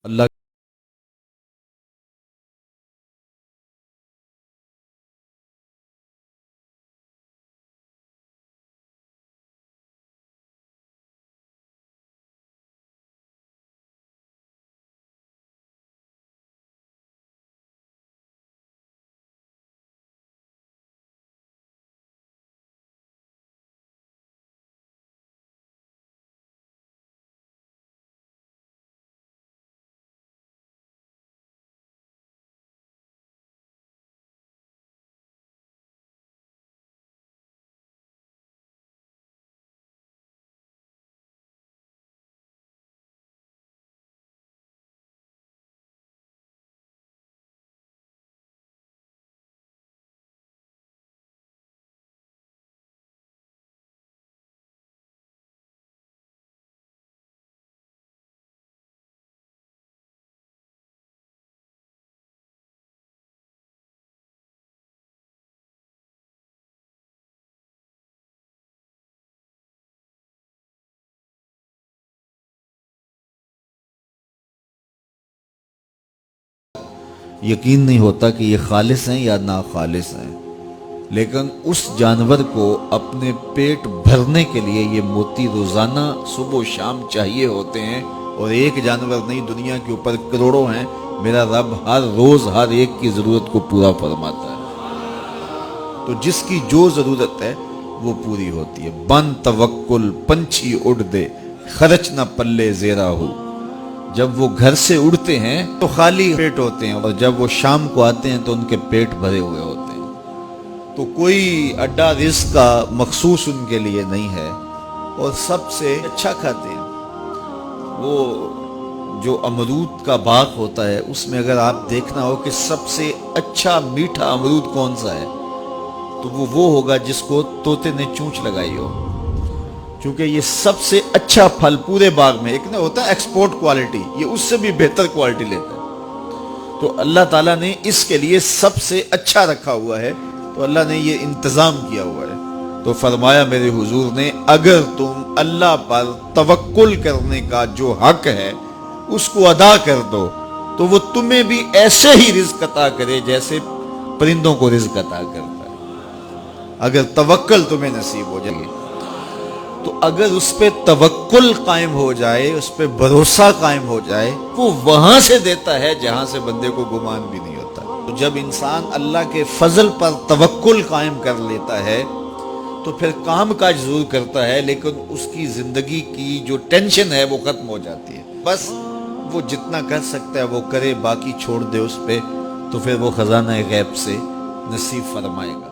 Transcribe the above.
अल्लाह यकीन नहीं होता कि ये खालिस हैं या ना खालिस हैं, लेकिन उस जानवर को अपने पेट भरने के लिए ये मोती रोजाना सुबह शाम चाहिए होते हैं। और एक जानवर नहीं, दुनिया के ऊपर करोड़ों हैं। मेरा रब हर रोज हर एक की जरूरत को पूरा फरमाता है। तो जिसकी जो जरूरत है वो पूरी होती है। बन तवक्कुल पंछी उड़ दे, खर्च न पल्ले जेरा हो। जब वो घर से उड़ते हैं तो खाली पेट होते हैं, और जब वो शाम को आते हैं तो उनके पेट भरे हुए होते हैं। तो कोई अड्डा रिस्क का मखसूस उनके लिए नहीं है, और सबसे अच्छा खाते हैं। वो जो अमरूद का बाग होता है उसमें अगर आप देखना हो कि सबसे अच्छा मीठा अमरूद कौन सा है, तो वो होगा जिसको तोते ने चूंच लगाई हो। क्योंकि ये सबसे अच्छा फल पूरे बाग में, एक ना होता है एक्सपोर्ट क्वालिटी, ये उससे भी बेहतर क्वालिटी लेता है। तो अल्लाह ताला ने इसके लिए सबसे अच्छा रखा हुआ है, तो अल्लाह ने ये इंतजाम किया हुआ है। तो फरमाया मेरे हुजूर ने, अगर तुम अल्लाह पर तवक्कुल करने का जो हक है उसको अदा कर दो, तो वो तुम्हें भी ऐसे ही रिज्क अता करे जैसे परिंदों को रिज्क अता करता है, अगर तवक्कुल तुम्हें नसीब हो जाए। तो अगर उस पर तवक्कुल कायम हो जाए, उस पर भरोसा कायम हो जाए, वो वहां से देता है जहां से बंदे को गुमान भी नहीं होता। तो जब इंसान अल्लाह के फजल पर तवक्कुल कायम कर लेता है तो फिर काम काज जरूर करता है, लेकिन उसकी जिंदगी की जो टेंशन है वो खत्म हो जाती है। बस वो जितना कर सकता है वो करे, बाकी छोड़ दे उस पे, तो फिर वो खजाना गैब से नसीब फरमाएगा।